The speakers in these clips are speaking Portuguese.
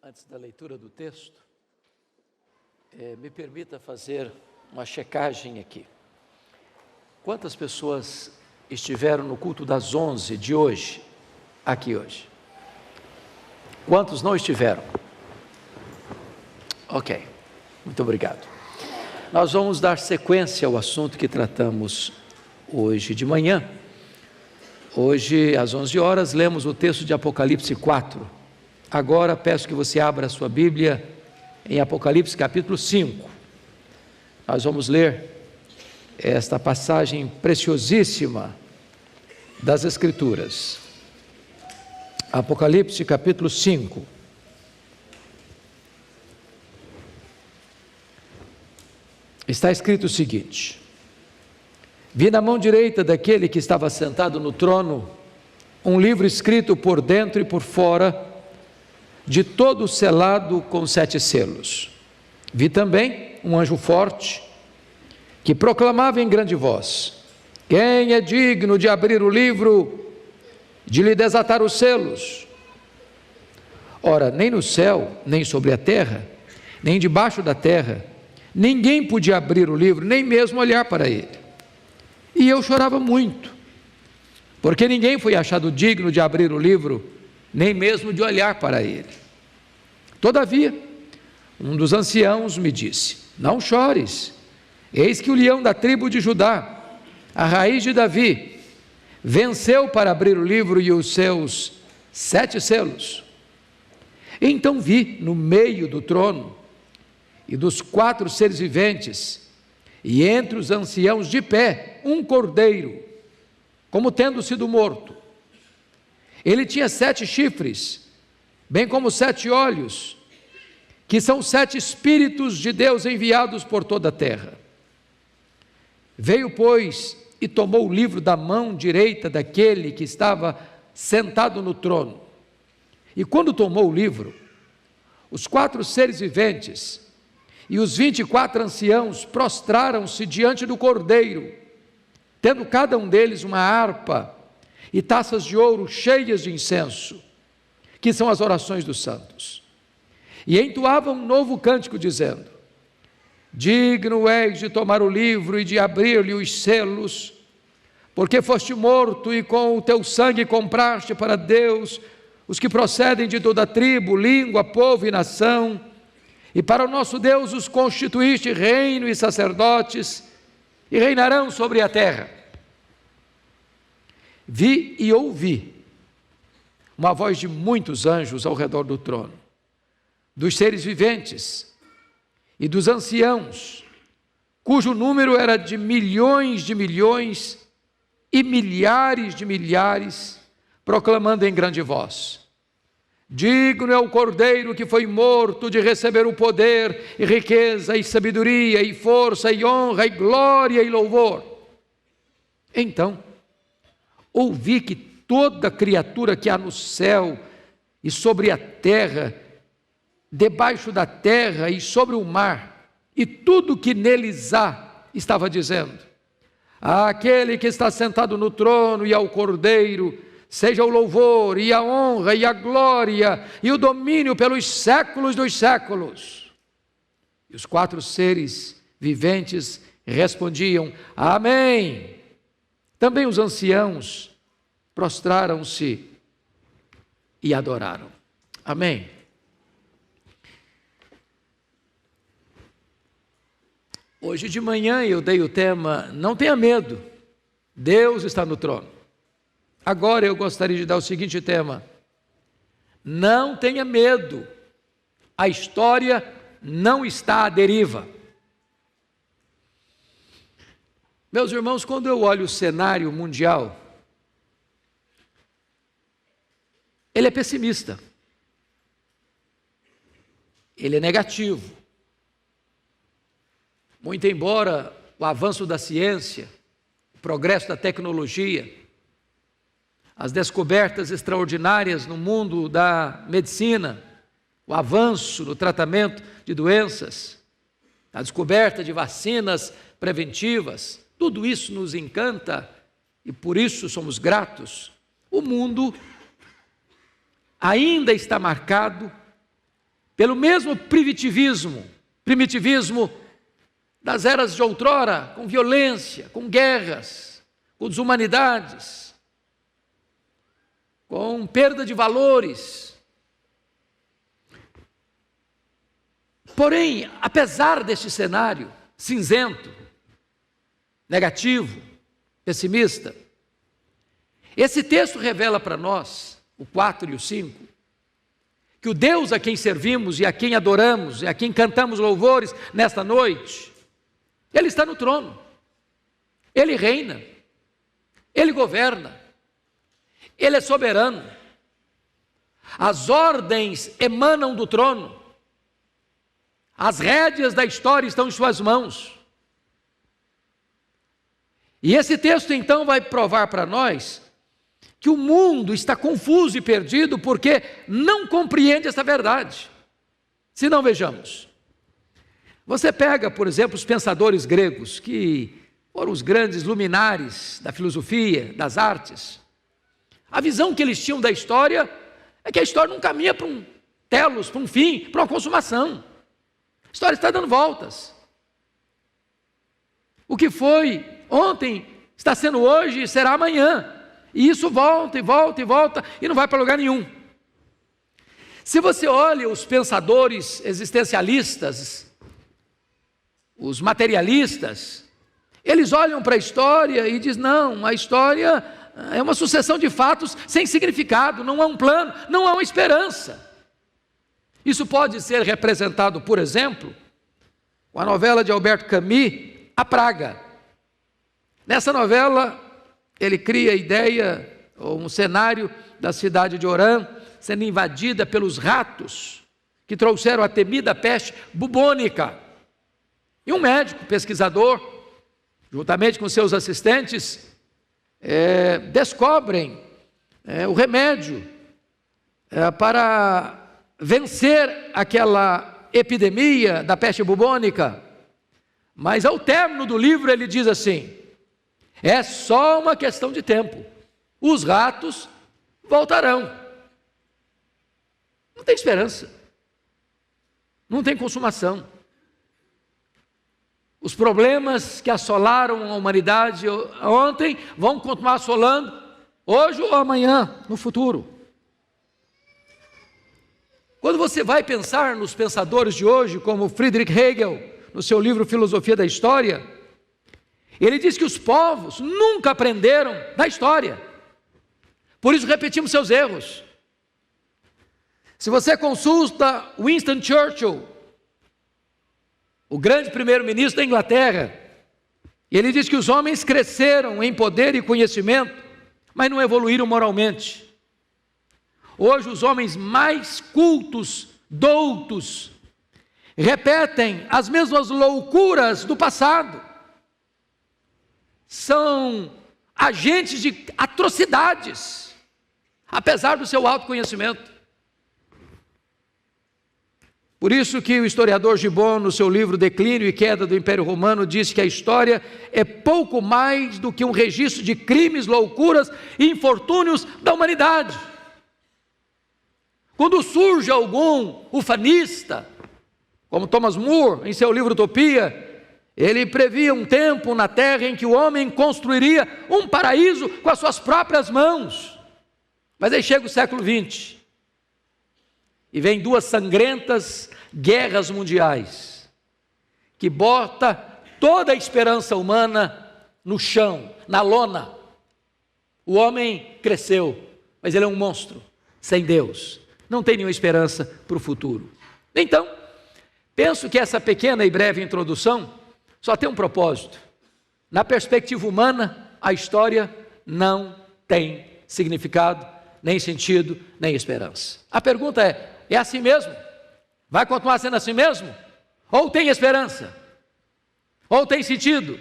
Antes da leitura do texto, me permita fazer uma checagem aqui. Quantas pessoas estiveram no culto das 11 de hoje, aqui hoje? Quantos não estiveram? Ok, muito obrigado. Nós vamos dar sequência ao assunto que tratamos hoje de manhã. Hoje, às 11 horas, lemos o texto de Apocalipse 4. Agora, peço que você abra a sua Bíblia em Apocalipse capítulo 5. Nós vamos ler esta passagem preciosíssima das Escrituras. Apocalipse capítulo 5. Está escrito o seguinte: vi na mão direita daquele que estava sentado no trono um livro escrito por dentro e por fora, de todo selado com 7 selos. Vi também um anjo forte, que proclamava em grande voz: quem é digno de abrir o livro, de lhe desatar os selos? Ora, nem no céu, nem sobre a terra, nem debaixo da terra, ninguém podia abrir o livro, nem mesmo olhar para ele. E eu chorava muito, porque ninguém foi achado digno de abrir o livro, nem mesmo de olhar para ele. Todavia, um dos anciãos me disse: não chores, eis que o leão da tribo de Judá, a raiz de Davi, venceu para abrir o livro e os seus 7 selos. Então vi no meio do trono e dos 4 seres viventes, e entre os anciãos de pé, um cordeiro, como tendo sido morto. Ele tinha 7 chifres, bem como 7 olhos, que são 7 Espíritos de Deus enviados por toda a terra. Veio, pois, e tomou o livro da mão direita daquele que estava sentado no trono. E quando tomou o livro, os 4 seres viventes e os 24 anciãos prostraram-se diante do cordeiro, tendo cada um deles uma harpa e taças de ouro cheias de incenso, que são as orações dos santos. E entoavam um novo cântico, dizendo: digno és de tomar o livro e de abrir-lhe os selos, porque foste morto e com o teu sangue compraste para Deus os que procedem de toda tribo, língua, povo e nação, e para o nosso Deus os constituíste reino e sacerdotes, e reinarão sobre a terra. Vi e ouvi uma voz de muitos anjos ao redor do trono, dos seres viventes e dos anciãos, cujo número era de milhões e milhares de milhares, proclamando em grande voz: digno é o cordeiro que foi morto de receber o poder e riqueza e sabedoria e força e honra e glória e louvor. Então ouvi que toda criatura que há no céu e sobre a terra, debaixo da terra e sobre o mar, e tudo que neles há, estava dizendo: àquele que está sentado no trono e ao Cordeiro, seja o louvor e a honra e a glória e o domínio pelos séculos dos séculos. E os 4 seres viventes respondiam: amém. Também os anciãos prostraram-se e adoraram. Amém. Hoje de manhã eu dei o tema: não tenha medo, Deus está no trono. Agora eu gostaria de dar o seguinte tema: não tenha medo, a história não está à deriva. Meus irmãos, quando eu olho o cenário mundial, ele é pessimista, ele é negativo. Muito embora o avanço da ciência, o progresso da tecnologia, as descobertas extraordinárias no mundo da medicina, o avanço no tratamento de doenças, a descoberta de vacinas preventivas, tudo isso nos encanta e por isso somos gratos. O mundo ainda está marcado pelo mesmo primitivismo das eras de outrora, com violência, com guerras, com desumanidades, com perda de valores. Porém, apesar deste cenário cinzento, negativo, pessimista, esse texto revela para nós, o 4 e o 5, que o Deus a quem servimos e a quem adoramos e a quem cantamos louvores nesta noite, Ele está no trono, Ele reina, Ele governa, Ele é soberano, as ordens emanam do trono, as rédeas da história estão em suas mãos. E esse texto então vai provar para nós que o mundo está confuso e perdido porque não compreende essa verdade. Se não, vejamos. Você pega, por exemplo, os pensadores gregos, que foram os grandes luminares da filosofia, das artes. A visão que eles tinham da história é que a história não caminha para um telos, para um fim, para uma consumação. A história está dando voltas. O que foi ontem está sendo hoje e será amanhã. E isso volta e volta e volta e não vai para lugar nenhum. Se você olha os pensadores existencialistas, os materialistas, eles olham para a história e dizem, não, a história é uma sucessão de fatos sem significado, não há um plano, não há uma esperança. Isso pode ser representado, por exemplo, com a novela de Albert Camus, A Praga. Nessa novela, ele cria a ideia, ou um cenário da cidade de Oran, sendo invadida pelos ratos, que trouxeram a temida peste bubônica. E um médico, pesquisador, juntamente com seus assistentes, descobrem o remédio para vencer aquela epidemia da peste bubônica. Mas ao término do livro ele diz assim, é só uma questão de tempo, os ratos voltarão. Não tem esperança, não tem consumação. Os problemas que assolaram a humanidade ontem vão continuar assolando hoje ou amanhã, no futuro. Quando você vai pensar nos pensadores de hoje, como Friedrich Hegel, no seu livro Filosofia da História, ele diz que os povos nunca aprenderam da história, por isso repetimos seus erros. Se você consulta Winston Churchill, o grande primeiro-ministro da Inglaterra, ele diz que os homens cresceram em poder e conhecimento, mas não evoluíram moralmente. Hoje os homens mais cultos, doutos, repetem as mesmas loucuras do passado. São agentes de atrocidades, apesar do seu autoconhecimento. Por isso que o historiador Gibbon, no seu livro Declínio e Queda do Império Romano, diz que a história é pouco mais do que um registro de crimes, loucuras e infortúnios da humanidade. Quando surge algum ufanista, como Thomas More, em seu livro Utopia, ele previa um tempo na Terra em que o homem construiria um paraíso com as suas próprias mãos. Mas aí chega o século XX, e vem duas sangrentas guerras mundiais, que bota toda a esperança humana no chão, na lona. O homem cresceu, mas ele é um monstro, sem Deus, não tem nenhuma esperança para o futuro. Então, penso que essa pequena e breve introdução só tem um propósito. Na perspectiva humana, a história não tem significado, nem sentido, nem esperança. A pergunta é assim mesmo? Vai continuar sendo assim mesmo? Ou tem esperança? Ou tem sentido?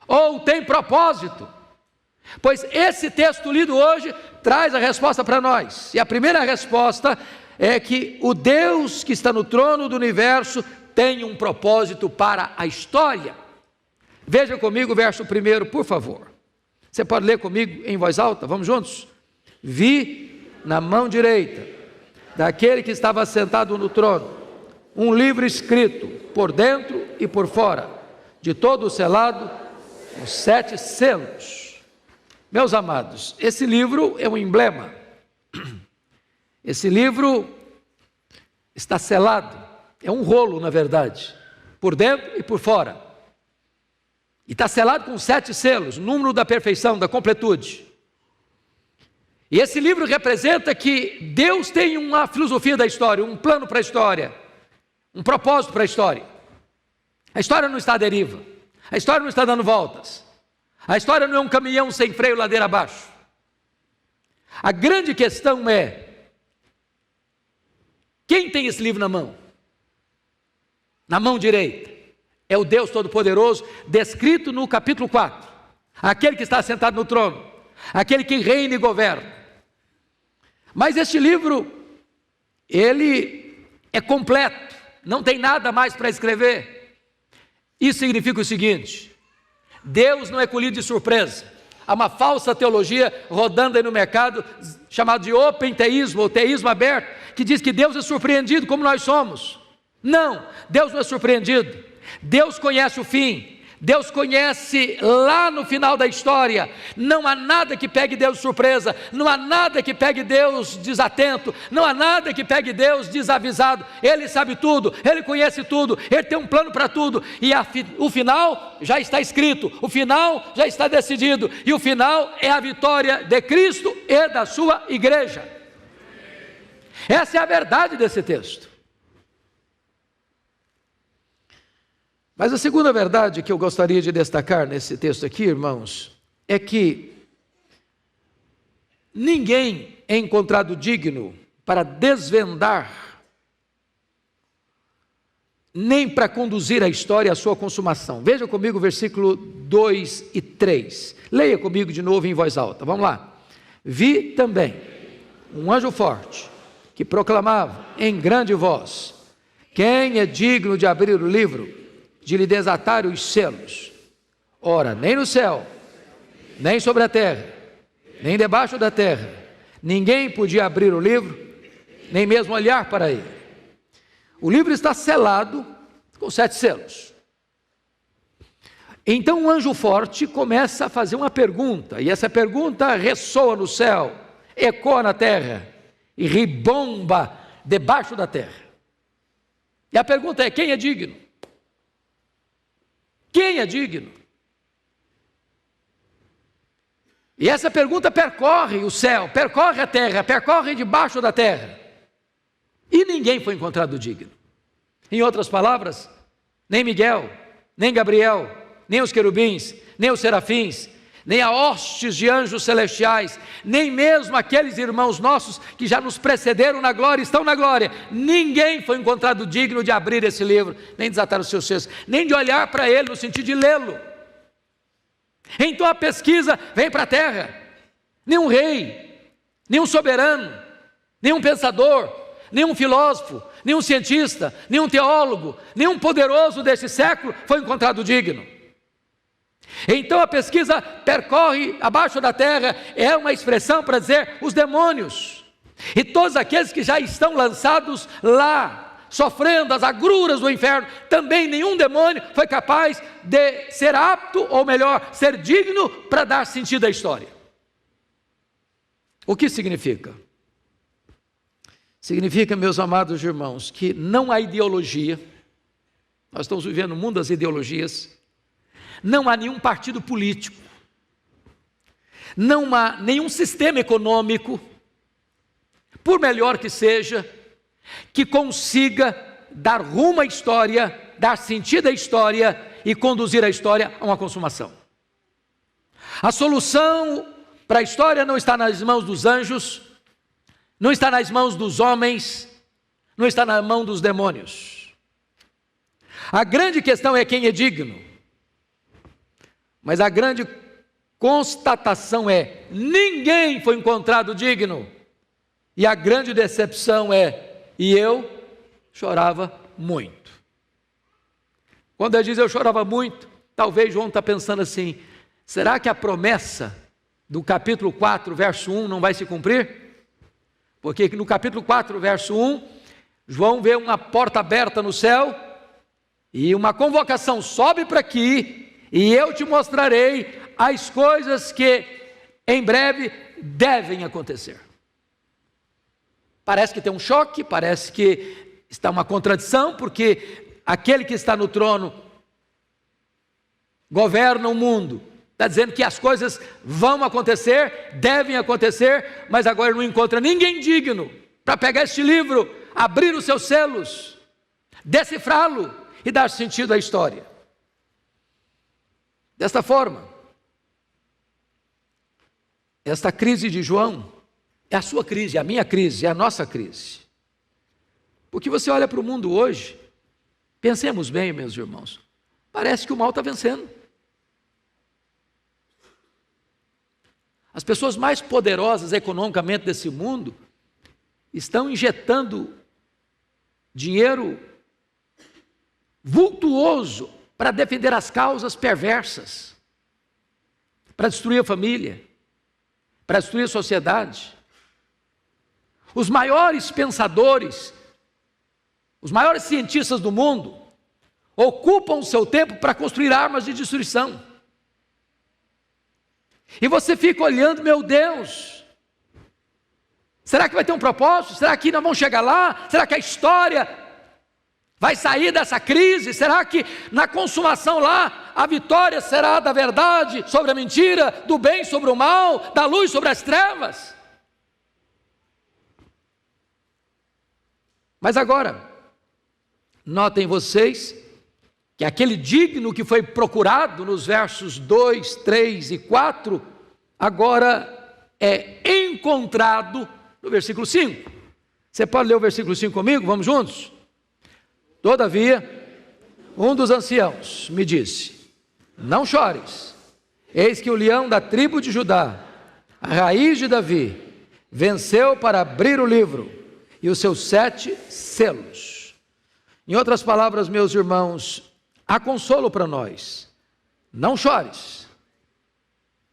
Ou tem propósito? Pois esse texto lido hoje traz a resposta para nós. E a primeira resposta é que o Deus que está no trono do universo tem um propósito para a história. Veja comigo o verso 1, por favor. Você pode ler comigo em voz alta? Vamos juntos? Vi na mão direita daquele que estava sentado no trono, um livro escrito por dentro e por fora, de todo selado com 7 selos. Meus amados, esse livro é um emblema. Esse livro está selado, é um rolo, na verdade, por dentro e por fora. E está selado com 7 selos, número da perfeição, da completude. E esse livro representa que Deus tem uma filosofia da história, um plano para a história, um propósito para a história. A história não está à deriva, a história não está dando voltas, a história não é um caminhão sem freio ladeira abaixo. A grande questão é: quem tem esse livro na mão? Na mão direita é o Deus Todo-Poderoso, descrito no capítulo 4, aquele que está sentado no trono, aquele que reina e governa. Mas este livro, ele é completo, não tem nada mais para escrever. Isso significa o seguinte: Deus não é colhido de surpresa. Há uma falsa teologia rodando aí no mercado, chamada de open teísmo, ou teísmo aberto, que diz que Deus é surpreendido como nós somos. Não, Deus não é surpreendido. Deus conhece o fim. Deus conhece lá no final da história. Não há nada que pegue Deus de surpresa, não há nada que pegue Deus desatento, não há nada que pegue Deus desavisado. Ele sabe tudo, Ele conhece tudo, Ele tem um plano para tudo, e o final já está escrito, o final já está decidido, e o final é a vitória de Cristo e da sua igreja. Essa é a verdade desse texto. Mas a segunda verdade que eu gostaria de destacar nesse texto aqui, irmãos, é que ninguém é encontrado digno para desvendar, nem para conduzir a história à sua consumação. Veja comigo o versículo 2 e 3. Leia comigo de novo em voz alta. Vamos lá. Vi também um anjo forte que proclamava em grande voz: quem é digno de abrir o livro, de lhe desatar os selos? Ora, nem no céu, nem sobre a terra, nem debaixo da terra, ninguém podia abrir o livro, nem mesmo olhar para ele. O livro está selado com 7 selos. Então um anjo forte começa a fazer uma pergunta, e essa pergunta ressoa no céu, ecoa na terra e ribomba debaixo da terra. E a pergunta é: quem é digno? Quem é digno? E essa pergunta percorre o céu, percorre a terra, percorre debaixo da terra, e ninguém foi encontrado digno. Em outras palavras, nem Miguel, nem Gabriel, nem os querubins, nem os serafins, nem a hostes de anjos celestiais, nem mesmo aqueles irmãos nossos que já nos precederam na glória, estão na glória. Ninguém foi encontrado digno de abrir esse livro, nem desatar os seus selos, nem de olhar para ele no sentido de lê-lo. Então a pesquisa vem para a terra. Nenhum rei, nenhum soberano, nenhum pensador, nenhum filósofo, nenhum cientista, nenhum teólogo, nenhum poderoso deste século foi encontrado digno. Então a pesquisa percorre abaixo da terra, é uma expressão para dizer os demônios, e todos aqueles que já estão lançados lá, sofrendo as agruras do inferno. Também nenhum demônio foi capaz de ser apto, ou melhor, ser digno para dar sentido à história. O que significa? Significa, meus amados irmãos, que não há ideologia. Nós estamos vivendo no mundo das ideologias. Não há nenhum partido político, não há nenhum sistema econômico, por melhor que seja, que consiga dar rumo à história, dar sentido à história e conduzir a história a uma consumação. A solução para a história não está nas mãos dos anjos, não está nas mãos dos homens, não está na mão dos demônios. A grande questão é quem é digno. Mas a grande constatação é: ninguém foi encontrado digno. E a grande decepção é: e eu chorava muito. Quando ele diz eu chorava muito, talvez João está pensando assim: será que a promessa do capítulo 4, verso 1 não vai se cumprir? Porque no capítulo 4, verso 1, João vê uma porta aberta no céu e uma convocação: sobe para aqui e eu te mostrarei as coisas que em breve devem acontecer. Parece que tem um choque, parece que está uma contradição, porque aquele que está no trono governa o mundo, está dizendo que as coisas vão acontecer, devem acontecer, mas agora não encontra ninguém digno para pegar este livro, abrir os seus selos, decifrá-lo e dar sentido à história. Desta forma, esta crise de João é a sua crise, é a minha crise, é a nossa crise. Porque você olha para o mundo hoje, pensemos bem, meus irmãos, parece que o mal está vencendo. As pessoas mais poderosas economicamente desse mundo estão injetando dinheiro vultuoso para defender as causas perversas, para destruir a família, para destruir a sociedade. Os maiores pensadores, os maiores cientistas do mundo ocupam o seu tempo para construir armas de destruição. E você fica olhando: meu Deus, será que vai ter um propósito? Será que nós vamos chegar lá? Será que a história vai sair dessa crise? Será que na consumação lá a vitória será da verdade sobre a mentira, do bem sobre o mal, da luz sobre as trevas? Mas agora, notem vocês que aquele digno que foi procurado nos versos 2, 3 e 4, agora é encontrado no versículo 5. Você pode ler o versículo 5 comigo? Vamos juntos? Todavia, um dos anciãos me disse: não chores, eis que o leão da tribo de Judá, a raiz de Davi, venceu para abrir o livro e os seus 7 selos. Em outras palavras, meus irmãos, há consolo para nós. Não chores.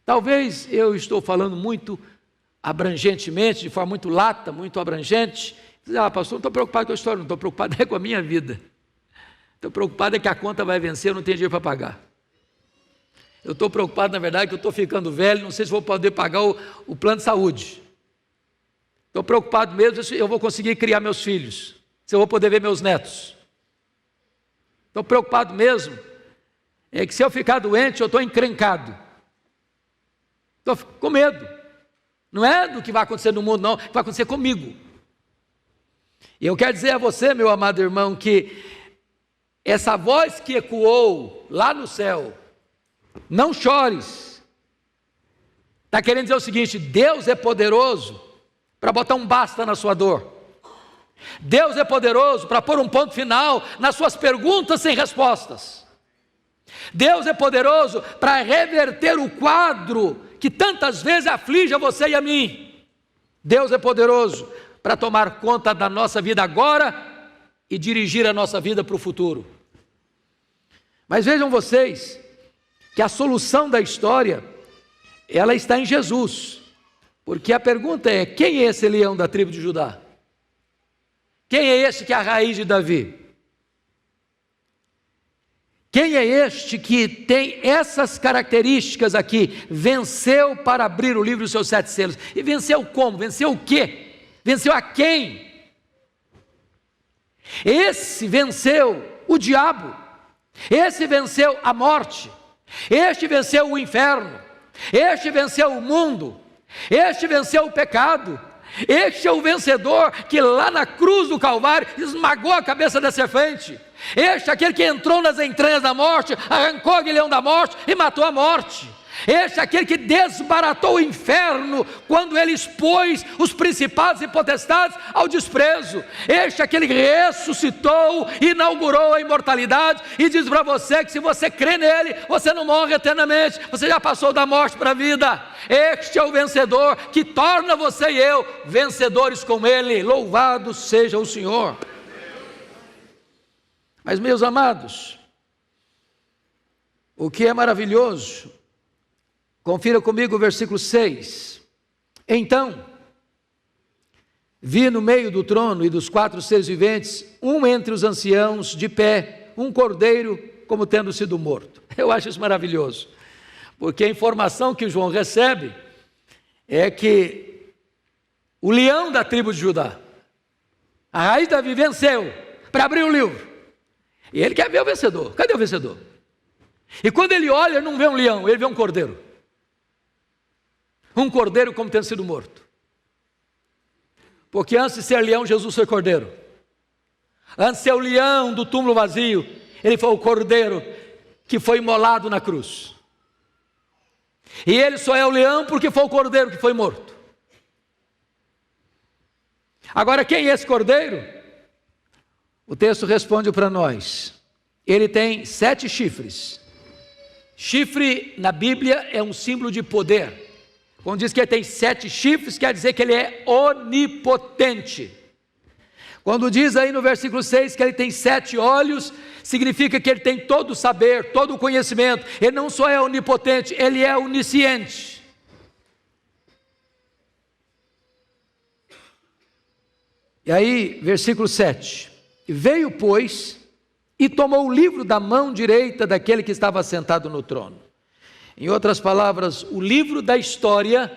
Talvez eu estou falando muito abrangentemente, de forma muito lata, muito abrangente. Pastor, não estou preocupado com a história, não estou preocupado com a minha vida. Estou preocupado que a conta vai vencer, eu não tenho dinheiro para pagar. Eu estou preocupado, na verdade, que eu estou ficando velho, não sei se vou poder pagar o plano de saúde. Estou preocupado mesmo se eu vou conseguir criar meus filhos, se eu vou poder ver meus netos. Estou preocupado mesmo, é que se eu ficar doente, eu estou encrencado. Estou com medo. Não é do que vai acontecer no mundo, não, vai acontecer comigo. E eu quero dizer a você, meu amado irmão, que essa voz que ecoou lá no céu, não chores, está querendo dizer o seguinte: Deus é poderoso para botar um basta na sua dor. Deus é poderoso para pôr um ponto final nas suas perguntas sem respostas. Deus é poderoso para reverter o quadro que tantas vezes aflige a você e a mim. Deus é poderoso para tomar conta da nossa vida agora e dirigir a nossa vida para o futuro. Mas vejam vocês que a solução da história, ela está em Jesus. Porque a pergunta é: quem é esse leão da tribo de Judá? Quem é este que é a raiz de Davi? Quem é este que tem essas características aqui? Venceu para abrir o livro dos seus 7 selos. E venceu como? Venceu o quê? Venceu a quem? Esse venceu o diabo. Esse venceu a morte. Este venceu o inferno. Este venceu o mundo. Este venceu o pecado. Este é o vencedor que lá na cruz do Calvário esmagou a cabeça da serpente. Este é aquele que entrou nas entranhas da morte, arrancou o aguilhão da morte e matou a morte. Este é aquele que desbaratou o inferno quando ele expôs os principados e potestades ao desprezo. Este é aquele que ressuscitou, inaugurou a imortalidade e diz para você que se você crê nele, você não morre eternamente, você já passou da morte para a vida. Este é o vencedor que torna você e eu vencedores com ele. Louvado seja o Senhor. Mas, meus amados, o que é maravilhoso, confira comigo o versículo 6. Então, Vi no meio do trono e dos 4 seres viventes, um entre os anciãos de pé, um cordeiro como tendo sido morto. Eu acho isso maravilhoso, porque a informação que João recebe é que o leão da tribo de Judá, a raiz da Davi, venceu para abrir o livro. E ele quer ver o vencedor. Cadê o vencedor? E quando ele olha, ele não vê um leão, ele vê um cordeiro. Um cordeiro como tendo sido morto. Porque antes de ser leão, Jesus foi cordeiro. Antes de ser o leão do túmulo vazio, ele foi o cordeiro que foi imolado na cruz. E ele só é o leão porque foi o cordeiro que foi morto. Agora, quem é esse cordeiro? O texto responde para nós. Ele tem 7 chifres. Chifre na Bíblia é um símbolo de poder. Quando diz que ele tem 7 chifres, quer dizer que ele é onipotente. Quando diz aí no versículo 6 que ele tem 7 olhos, significa que ele tem todo o saber, todo o conhecimento. Ele não só é onipotente, ele é onisciente. E aí, versículo 7. Veio, pois, e tomou o livro da mão direita daquele que estava sentado no trono. Em outras palavras, o livro da história,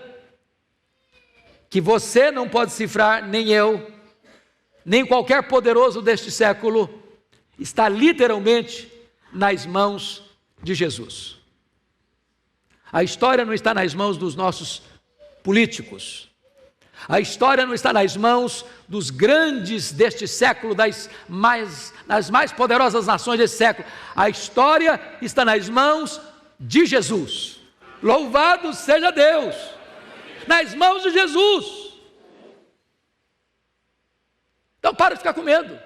que você não pode cifrar, nem eu, nem qualquer poderoso deste século, está literalmente nas mãos de Jesus. A história não está nas mãos dos nossos políticos. A história não está nas mãos dos grandes deste século, das mais poderosas nações desse século. A história está nas mãos de Jesus. Louvado seja Deus! Nas mãos de Jesus. Então para de ficar com medo.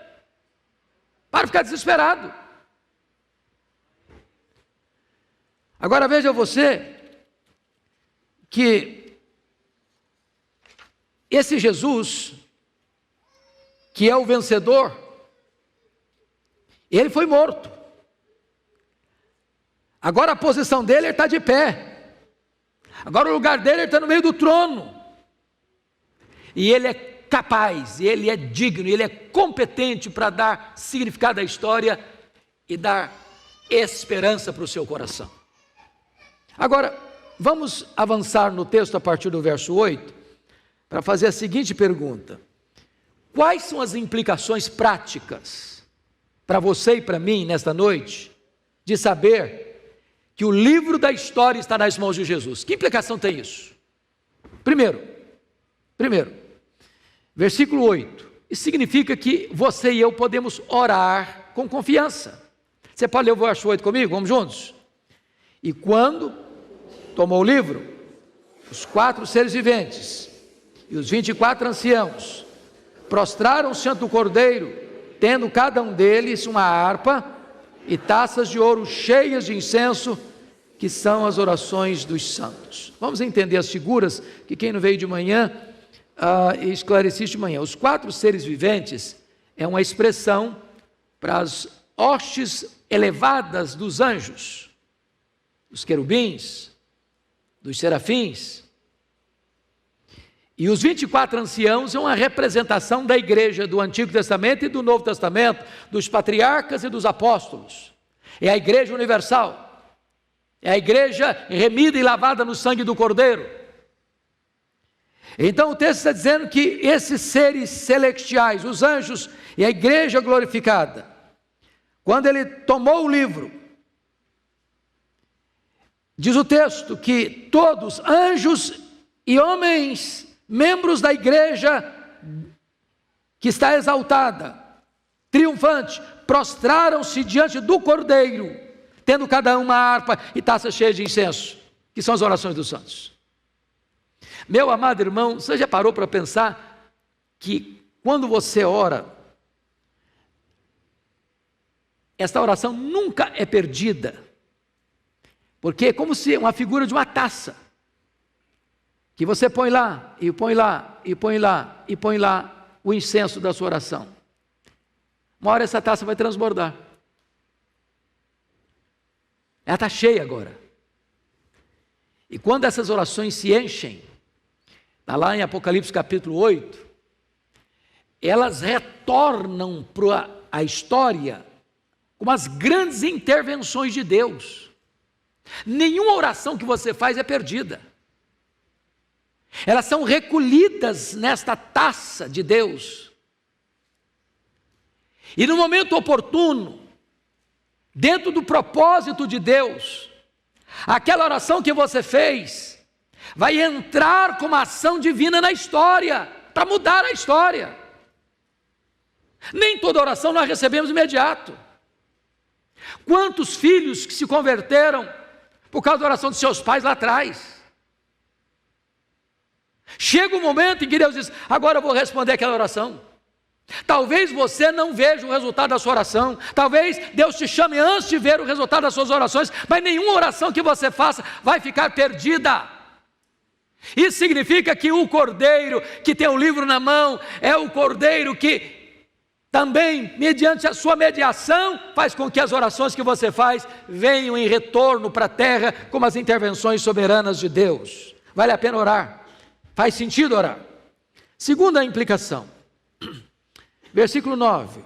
Para de ficar desesperado. Agora veja você que esse Jesus, que é o vencedor, ele foi morto. Agora a posição dele, ele está de pé. Agora o lugar dele, ele está no meio do trono. E ele é capaz, ele é digno, ele é competente para dar significado à história e dar esperança para o seu coração. Agora, vamos avançar no texto a partir do verso 8, para fazer a seguinte pergunta: quais são as implicações práticas para você e para mim nesta noite de saber que o livro da história está nas mãos de Jesus? Que implicação tem isso? Primeiro, versículo 8, isso significa que você e eu podemos orar com confiança. Você pode ler o verso 8 comigo? Vamos juntos? E quando tomou o livro, os 4 seres viventes e os 24 anciãos prostraram-se ante o Cordeiro, tendo cada um deles uma harpa e taças de ouro cheias de incenso, que são as orações dos santos. Vamos entender as figuras, que quem não veio de manhã, esclareci de manhã. Os 4 seres viventes é uma expressão para as hostes elevadas dos anjos, dos querubins, dos serafins. E os 24 anciãos é uma representação da igreja do Antigo Testamento e do Novo Testamento, dos patriarcas e dos apóstolos. É a igreja universal, é a igreja remida e lavada no sangue do Cordeiro. Então o texto está dizendo que esses seres celestiais, os anjos e a igreja glorificada, quando ele tomou o livro, diz o texto que todos, anjos e homens, membros da igreja que está exaltada, triunfante, prostraram-se diante do Cordeiro, tendo cada um uma harpa e taça cheia de incenso, que são as orações dos santos. Meu amado irmão, você já parou para pensar que quando você ora, esta oração nunca é perdida, porque é como se uma figura de uma taça, que você põe lá, e põe lá, e põe lá, e põe lá o incenso da sua oração. Uma hora essa taça vai transbordar. Ela está cheia agora. E quando essas orações se enchem, está lá em Apocalipse capítulo 8, elas retornam para a história como as grandes intervenções de Deus. Nenhuma oração que você faz é perdida. Elas são recolhidas nesta taça de Deus. E no momento oportuno, dentro do propósito de Deus, aquela oração que você fez vai entrar como ação divina na história, para mudar a história. Nem toda oração nós recebemos imediato. Quantos filhos que se converteram por causa da oração de seus pais lá atrás? Chega um momento em que Deus diz: agora eu vou responder aquela oração. Talvez você não veja o resultado da sua oração, talvez Deus te chame antes de ver o resultado das suas orações, mas nenhuma oração que você faça vai ficar perdida. Isso significa que o cordeiro que tem o livro na mão é o cordeiro que também, mediante a sua mediação, faz com que as orações que você faz venham em retorno para a terra como as intervenções soberanas de Deus. Vale a pena orar, faz sentido orar. Segunda implicação, versículo 9: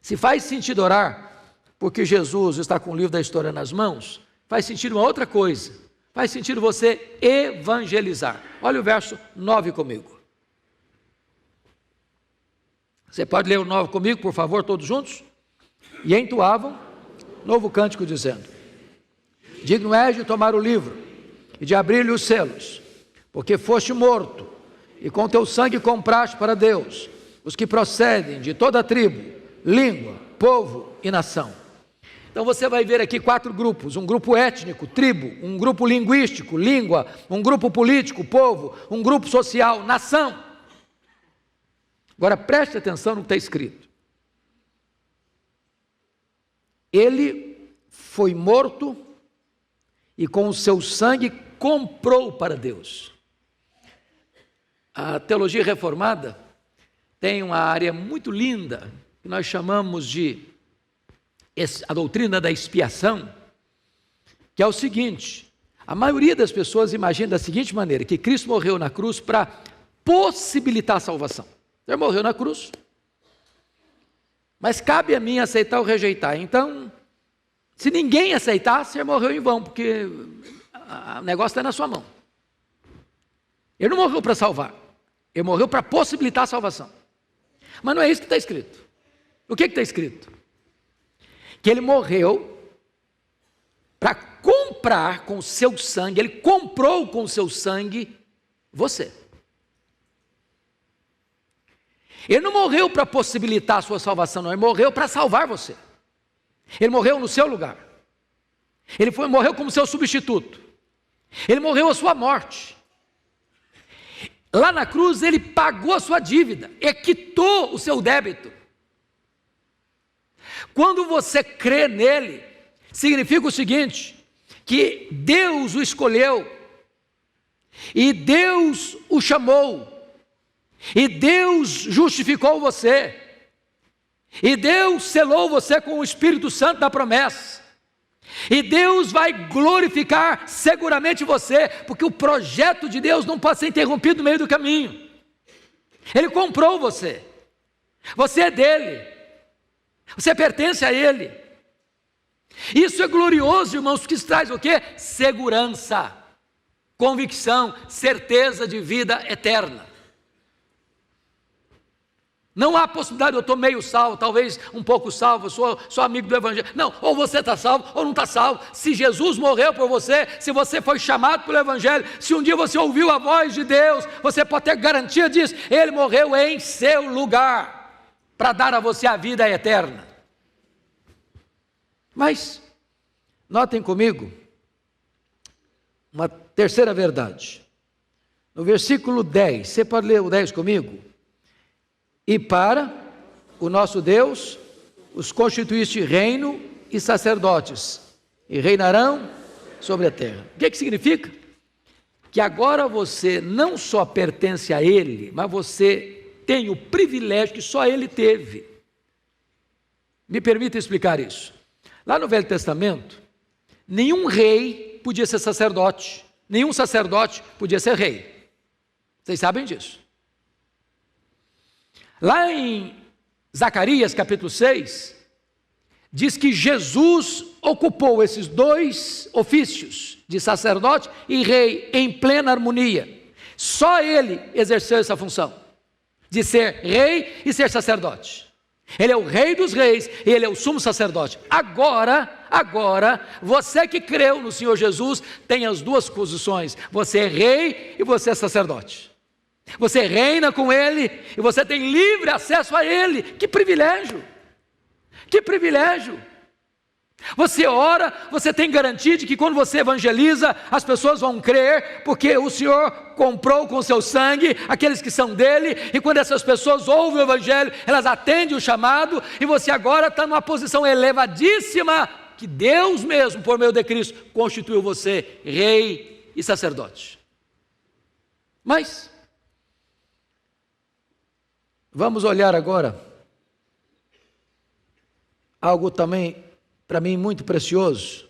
se faz sentido orar porque Jesus está com o livro da história nas mãos, faz sentido uma outra coisa, faz sentido você evangelizar. Olha o verso 9 comigo. Você pode ler o 9 comigo, por favor, todos juntos? E entoavam novo cântico dizendo: digno és de tomar o livro e de abrir-lhe os selos, porque foste morto e com teu sangue compraste para Deus os que procedem de toda tribo, língua, povo e nação. Então você vai ver aqui 4 grupos: um grupo étnico, tribo; um grupo linguístico, língua; um grupo político, povo; um grupo social, nação. Agora preste atenção no que está escrito. Ele foi morto e com o seu sangue comprou para Deus. A teologia reformada tem uma área muito linda que nós chamamos de a doutrina da expiação, que é o seguinte: a maioria das pessoas imagina da seguinte maneira, que Cristo morreu na cruz para possibilitar a salvação. Ele morreu na cruz, mas cabe a mim aceitar ou rejeitar. Então, se ninguém aceitar, você morreu em vão, porque o negócio está na sua mão. Ele não morreu para salvar, ele morreu para possibilitar a salvação. Mas não é isso que está escrito. O que está escrito? Que ele morreu para comprar com o seu sangue, ele comprou com o seu sangue você. Ele não morreu para possibilitar a sua salvação, não. Ele morreu para salvar você. Ele morreu no seu lugar. Ele morreu como seu substituto. Ele morreu a sua morte. Lá na cruz ele pagou a sua dívida, quitou o seu débito. Quando você crê nele, significa o seguinte: que Deus o escolheu, e Deus o chamou, e Deus justificou você, e Deus selou você com o Espírito Santo da promessa, e Deus vai glorificar seguramente você, porque o projeto de Deus não pode ser interrompido no meio do caminho. Ele comprou você, você é dele, você pertence a ele. Isso é glorioso, irmãos, porque isso traz o quê? Segurança, convicção, certeza de vida eterna. Não há possibilidade, eu estou meio salvo, talvez um pouco salvo, sou amigo do Evangelho. Não, ou você está salvo ou não está salvo. Se Jesus morreu por você, se você foi chamado pelo Evangelho, se um dia você ouviu a voz de Deus, você pode ter garantia disso. Ele morreu em seu lugar, para dar a você a vida eterna. Mas, notem comigo, uma terceira verdade. No versículo 10, você pode ler o 10 comigo? E para o nosso Deus os constituíste reino e sacerdotes, e reinarão sobre a terra. O que significa? Que agora você não só pertence a Ele, mas você tem o privilégio que só Ele teve. Me permita explicar isso. Lá no Velho Testamento, nenhum rei podia ser sacerdote, nenhum sacerdote podia ser rei. Vocês sabem disso. Lá em Zacarias capítulo 6, diz que Jesus ocupou esses dois ofícios, de sacerdote e rei, em plena harmonia. Só ele exerceu essa função, de ser rei e ser sacerdote. Ele é o rei dos reis e ele é o sumo sacerdote. Agora, você que creu no Senhor Jesus, tem as duas posições. Você é rei e você é sacerdote. Você reina com ele e você tem livre acesso a ele. Que privilégio! Que privilégio! Você ora, você tem garantia de que quando você evangeliza, as pessoas vão crer, porque o Senhor comprou com seu sangue aqueles que são dele, e quando essas pessoas ouvem o evangelho, elas atendem o chamado, e você agora está numa posição elevadíssima, que Deus mesmo, por meio de Cristo, constituiu você rei e sacerdote. Mas, vamos olhar agora algo também para mim muito precioso,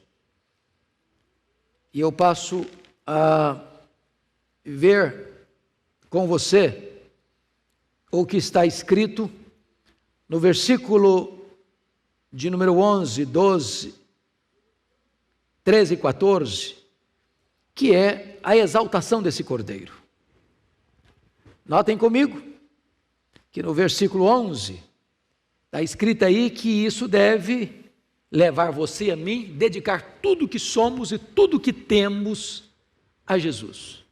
e eu passo a ver com você o que está escrito no versículo de número 11, 12, 13 e 14, que é a exaltação desse cordeiro. Notem comigo que no versículo 11 está escrito aí que isso deve levar você e a mim, dedicar tudo que somos e tudo que temos a Jesus.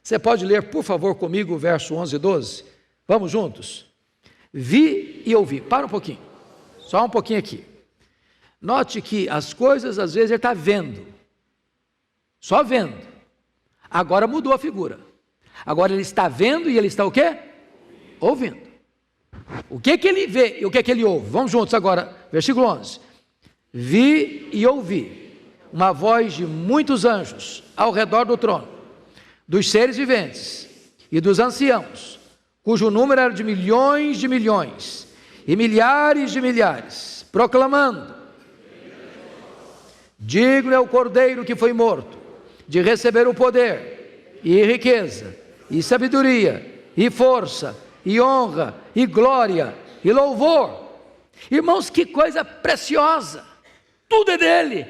Você pode ler, por favor, comigo o verso 11 e 12? Vamos juntos? Vi e ouvi. Para um pouquinho, só um pouquinho aqui. Note que as coisas, às vezes, ele está vendo, só vendo. Agora mudou a figura. Agora ele está vendo e ele está o quê? Ouvindo. O que ele vê e o que ele ouve? Vamos juntos agora, versículo 11. Vi e ouvi uma voz de muitos anjos ao redor do trono, dos seres viventes e dos anciãos, cujo número era de milhões e milhares de milhares, proclamando: digno é o cordeiro que foi morto, de receber o poder, e riqueza, e sabedoria, e força, e honra, e glória, e louvor. Irmãos, que coisa preciosa! Tudo é dele,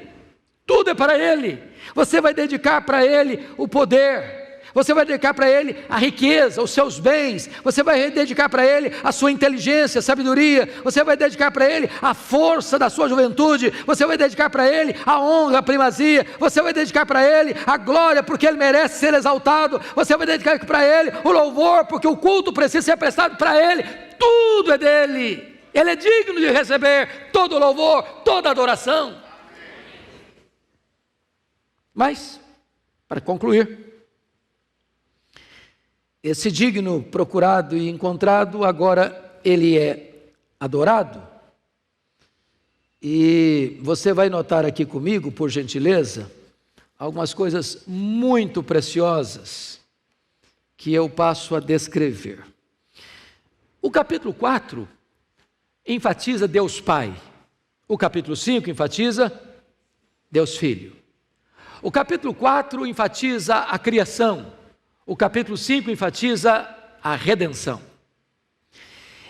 tudo é para ele. Você vai dedicar para ele o poder, você vai dedicar para ele a riqueza, os seus bens, você vai dedicar para ele a sua inteligência, sabedoria, você vai dedicar para ele a força da sua juventude, você vai dedicar para ele a honra, a primazia, você vai dedicar para ele a glória, porque ele merece ser exaltado, você vai dedicar para ele o louvor, porque o culto precisa ser prestado para ele. Tudo é dele. Ele é digno de receber todo o louvor, toda a adoração. Mas, para concluir, esse digno procurado e encontrado, agora ele é adorado. E você vai notar aqui comigo, por gentileza, algumas coisas muito preciosas que eu passo a descrever. O capítulo 4 enfatiza Deus Pai. O capítulo 5 enfatiza Deus Filho. O capítulo 4 enfatiza a criação. O capítulo 5 enfatiza a redenção.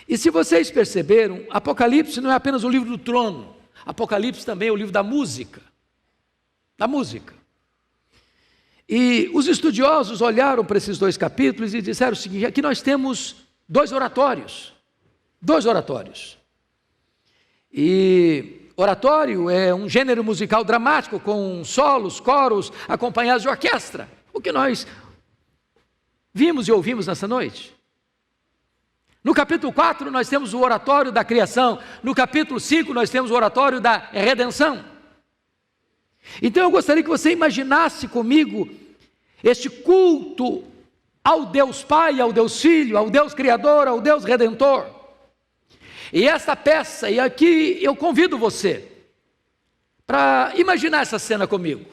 E se vocês perceberam, Apocalipse não é apenas o livro do trono. Apocalipse também é o livro da música. Da música. E os estudiosos olharam para esses dois capítulos e disseram o seguinte: aqui nós temos dois oratórios. Dois oratórios. E oratório é um gênero musical dramático com solos, coros, acompanhados de orquestra. O que nós vimos e ouvimos nessa noite. No capítulo 4 nós temos o oratório da criação. No capítulo 5 nós temos o oratório da redenção. Então eu gostaria que você imaginasse comigo este culto ao Deus Pai, ao Deus Filho, ao Deus Criador, ao Deus Redentor. E essa peça, e aqui eu convido você para imaginar essa cena comigo.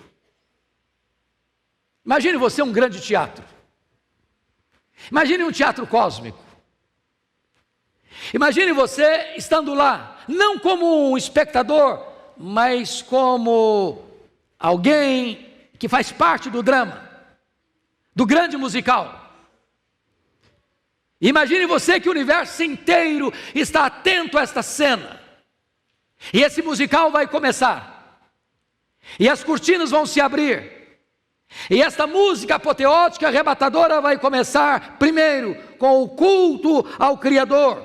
Imagine você um grande teatro. Imagine um teatro cósmico. Imagine você estando lá, não como um espectador, mas como alguém que faz parte do drama, do grande musical. Imagine você que o universo inteiro está atento a esta cena. E esse musical vai começar. E as cortinas vão se abrir. E esta música apoteótica, arrebatadora, vai começar primeiro com o culto ao Criador.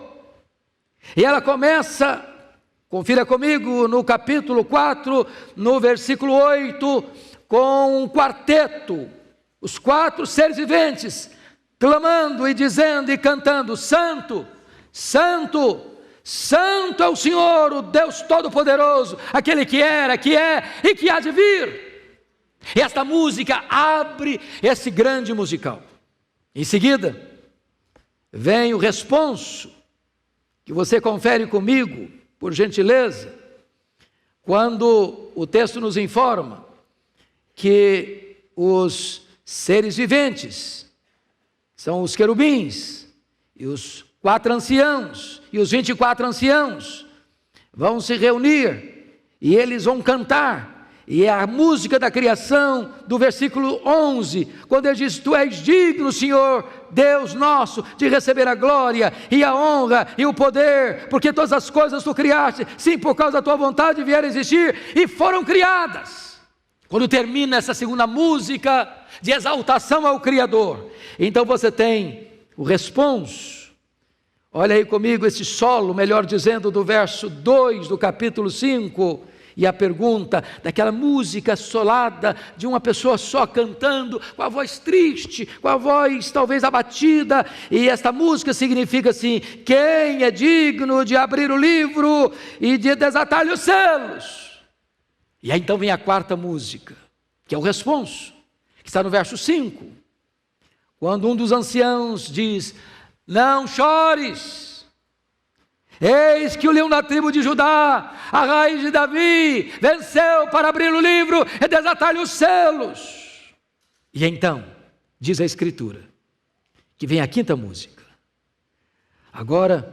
E ela começa, confira comigo, no capítulo 4, no versículo 8, com um quarteto, os 4 seres viventes, clamando e dizendo e cantando: Santo, Santo, Santo é o Senhor, o Deus Todo-Poderoso, aquele que era, que é e que há de vir. E esta música abre esse grande musical. Em seguida, vem o responso, que você confere comigo, por gentileza, quando o texto nos informa que os seres viventes, são os querubins, e os 4 anciãos, e os 24 anciãos, vão se reunir, e eles vão cantar. E é a música da criação, do versículo 11, quando ele diz: Tu és digno, Senhor, Deus nosso, de receber a glória, e a honra, e o poder, porque todas as coisas tu criaste, sim, por causa da tua vontade vieram a existir, e foram criadas. Quando termina essa segunda música, de exaltação ao Criador, então você tem o responso. Olha aí comigo esse solo, melhor dizendo, do verso 2 do capítulo 5, e a pergunta daquela música solada de uma pessoa só cantando, com a voz triste, com a voz talvez abatida, e esta música significa assim: quem é digno de abrir o livro e de desatar-lhe os selos? E aí então vem a quarta música, que é o responso, que está no verso 5, quando um dos anciãos diz: não chores, eis que o leão da tribo de Judá, a raiz de Davi, venceu para abrir o livro e desatar-lhe os selos. E então, diz a Escritura, que vem a quinta música. Agora,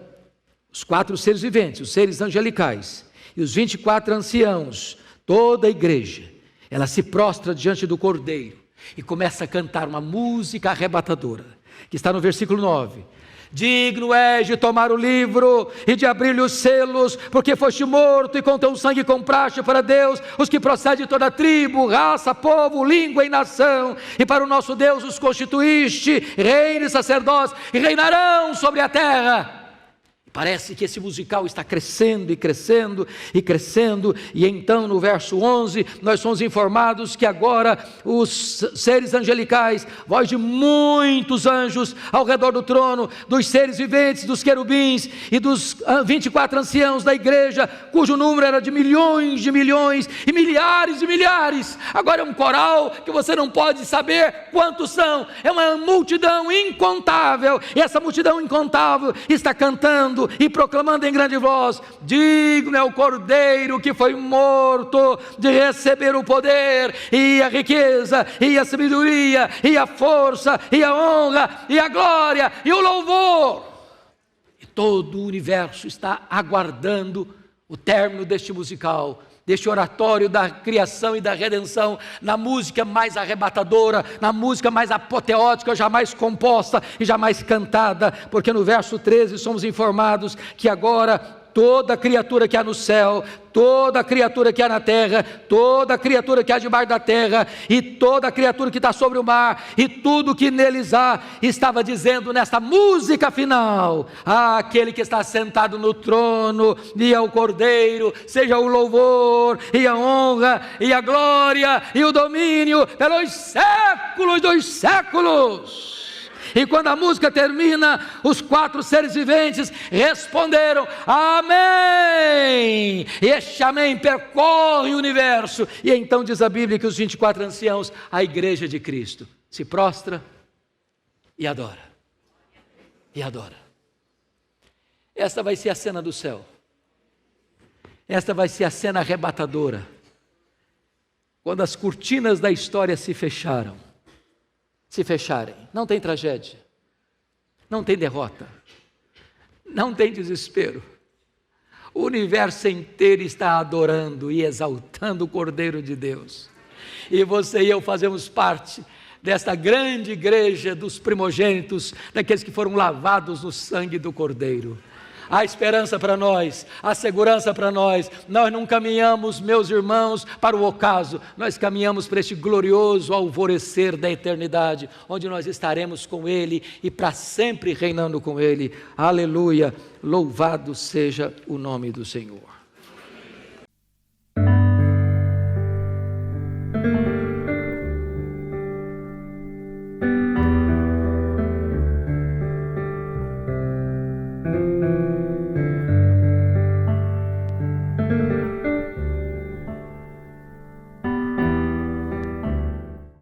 os 4 seres viventes, os seres angelicais, e os 24 anciãos, toda a igreja, ela se prostra diante do Cordeiro, e começa a cantar uma música arrebatadora, que está no versículo 9. Digno és de tomar o livro e de abrir-lhe os selos, porque foste morto e com teu sangue compraste para Deus os que procedem de toda tribo, raça, povo, língua e nação, e para o nosso Deus os constituíste, reino e sacerdócio, e reinarão sobre a terra. Parece que esse musical está crescendo e crescendo e crescendo, e então no verso 11 nós somos informados que agora os seres angelicais, voz de muitos anjos ao redor do trono, dos seres viventes, dos querubins e dos 24 anciãos da igreja, cujo número era de milhões e milhares de milhares, agora é um coral que você não pode saber quantos são, é uma multidão incontável, e essa multidão incontável está cantando e proclamando em grande voz: digno é o Cordeiro que foi morto de receber o poder e a riqueza e a sabedoria e a força e a honra e a glória e o louvor. E todo o universo está aguardando o término deste musical, deste oratório da criação e da redenção, na música mais arrebatadora, na música mais apoteótica, jamais composta e jamais cantada, porque no verso 13 somos informados que agora toda criatura que há no céu, toda criatura que há na terra, toda criatura que há debaixo da terra, e toda criatura que está sobre o mar, e tudo que neles há, estava dizendo nesta música final: aquele que está sentado no trono e ao Cordeiro, seja o louvor, e a honra, e a glória, e o domínio, pelos séculos dos séculos. E quando a música termina, os 4 seres viventes responderam: amém. E este amém percorre o universo. E então diz a Bíblia que os 24 anciãos, a igreja de Cristo, se prostra e adora. E adora. Esta vai ser a cena do céu. Esta vai ser a cena arrebatadora, quando as cortinas da história se fecharem, não tem tragédia, não tem derrota, não tem desespero. O universo inteiro está adorando e exaltando o Cordeiro de Deus, e você e eu fazemos parte desta grande igreja dos primogênitos, daqueles que foram lavados no sangue do Cordeiro. Há esperança para nós, há segurança para nós. Nós não caminhamos, meus irmãos, para o ocaso, nós caminhamos para este glorioso alvorecer da eternidade, onde nós estaremos com Ele e para sempre reinando com Ele. Aleluia, louvado seja o nome do Senhor.